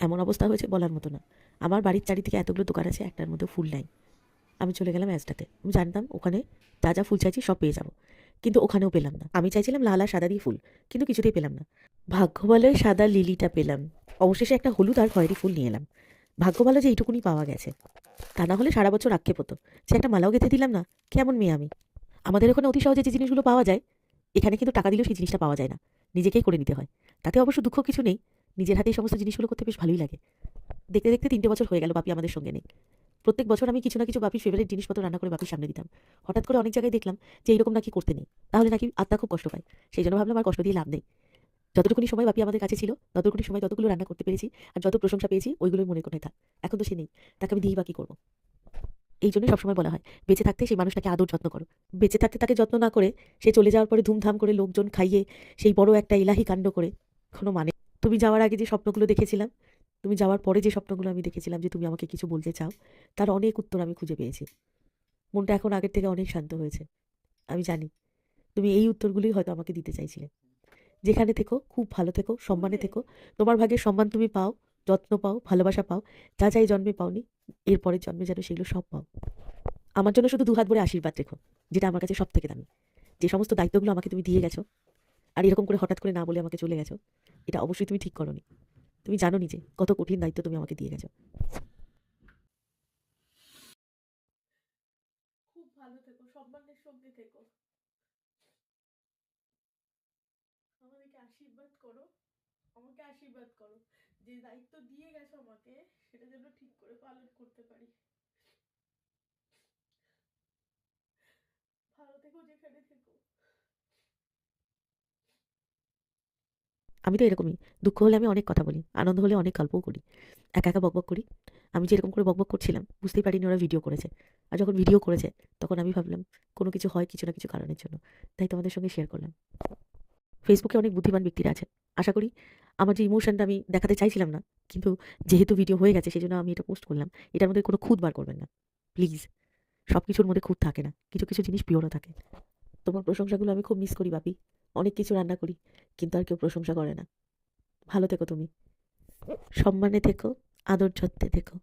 এমন অবস্থা হয়েছে বলার মতো না। আমার বাড়ির চারিদিকে এতগুলো দোকান আছে, একটার মধ্যে ফুল নাই। আমি চলে গেলাম অ্যাজটাতে। আমি জানতাম ওখানে যা যা ফুল চাইছি সব পেয়ে যাবো, কিন্তু ওখানেও পেলাম না। আমি চাইছিলাম লাল আর সাদা দিয়ে ফুল, কিন্তু কিছুতেই পেলাম না। ভাগ্য ভালো সাদা লিলিটা পেলাম। অবশেষে একটা হলুদ আর খয়েরি ফুল নিয়ে এলাম। ভাগ্য ভালো যে এইটুকুনি পাওয়া গেছে, তা না হলে সারা বছর আক্ষেপ হতো যে একটা মালাও গেঁথে দিলাম না। কেমন মেয়ে আমি! আমাদের ওখানে অতি সহজে যে জিনিসগুলো পাওয়া যায়, এখানে কিন্তু টাকা দিলেও সেই জিনিসটা পাওয়া যায় না। নিজেকেই করে নিতে হয়। তাতে অবশ্য দুঃখ কিছু নেই। নিজের হাতে এই সমস্ত জিনিসগুলো করতে বেশ ভালোই লাগে। দেখতে দেখতে ৩টে বছর হয়ে গেল বাপি আমাদের সঙ্গে নেই। প্রত্যেক বছর আমি কিছু না কিছু বাপির ফেভারিট জিনিসপত্র রান্না করে বাপির সামনে দিতাম। হঠাৎ করে অনেক জায়গায় দেখলাম যে এইরকম নাকি করতে নেই, তাহলে নাকি আত্মা খুব কষ্ট পায়। সেই জন্য ভাবলাম আর কষ্ট দিয়ে লাভ নেই। যতটুকুনি সময় বাপি আমাদের কাছে ছিল, ততটুকুনি সময় ততগুলো রান্না করতে পেরেছি, আর যত প্রশংসা পেয়েছি ওইগুলোই মনে কোণে থাক। এখন তো সে নেই, তাকে আমি দিয়েই বা কি করবো? এই জন্যই সবসময় বলা হয়, বেঁচে থাকতে সেই মানুষটাকে আদর যত্ন করো। বেঁচে থাকতে তাকে যত্ন না করে সে চলে যাওয়ার পরে ধুমধাম করে লোকজন খাইয়ে সেই বড় একটা ইলাহি কাণ্ড করে কোনো মানে। তুমি যাওয়ার আগে যে স্বপ্নগুলো দেখেছিলাম, তুমি যাওয়ার পরে যে স্বপ্নগুলো আমি দেখেছিলাম যে তুমি আমাকে কিছু বলতে চাও, তার অনেক উত্তর আমি খুঁজে পেয়েছি। মনটা এখন আগের থেকে অনেক শান্ত হয়েছে। আমি জানি তুমি এই উত্তরগুলোই হয়তো আমাকে দিতে চাইছিলে। যেখানে থেকো খুব ভালো থেকো, সম্মানে থেকো। তোমার ভাগের সম্মান তুমি পাও, যত্ন পাও, ভালোবাসা পাও। যা যা এই জন্মে পাওনি, এর পরের জন্মে যেন সেগুলো সব পাও। আমার জন্য শুধু দুহাত ভরে আশীর্বাদ রেখো, যেটা আমার কাছে সব থেকে দামি। যে সমস্ত দায়িত্বগুলো আমাকে তুমি দিয়ে গেছো, আর এরকম করে হঠাৎ করে না বলে আমাকে চলে গেছো, এটা অবশ্যই তুমি ঠিক করোনি। তুমি জানো নিজে কত কঠিন দায়িত্ব তুমি আমাকে দিয়ে গেছো। খুব ভালো থেকো, সম্মানের সঙ্গে থেকো। আমাদেরকে আশীর্বাদ করো, আমাকে আশীর্বাদ করো। যে দায়িত্ব দিয়ে গেছো আমাকে, সেটা যেন ঠিক করে পালন করতে পারি। ভালো থেকো যেখানে থেকো। আমি তো এরকমই। দুঃখ হলে আমি অনেক কথা বলি, আনন্দ হলে অনেক গল্পও করি, একা একা বকবক করি। আমি যে এরকম করে বকবক করছিলাম বুঝতেই পারিনি ওরা ভিডিও করেছে। আর যখন ভিডিও করেছে তখন আমি ভাবলাম কোনো কিছু হয় কিছু না কিছু কারণের জন্য, তাই তোমাদের সঙ্গে শেয়ার করলাম। ফেসবুকে অনেক বুদ্ধিমান ব্যক্তিরা আছেন। আশা করি আমার যে ইমোশনটা আমি দেখাতে চাইছিলাম না, কিন্তু যেহেতু ভিডিও হয়ে গেছে সেজন্য আমি এটা পোস্ট করলাম। এটার মধ্যে কোনো খুঁত বার করবেন না প্লিজ। সবকিছুর মধ্যে খুঁত থাকে না, কিছু কিছু জিনিস পিওরও থাকে। তোমার প্রশংসাগুলো আমি খুব মিস করি বাপি। অনেক কিছু রান্না করি, কিন্তু আর কেউ প্রশংসা করে না। ভালো থেকো তুমি, সম্মানে থেকো, আদর যত্নে থেকো।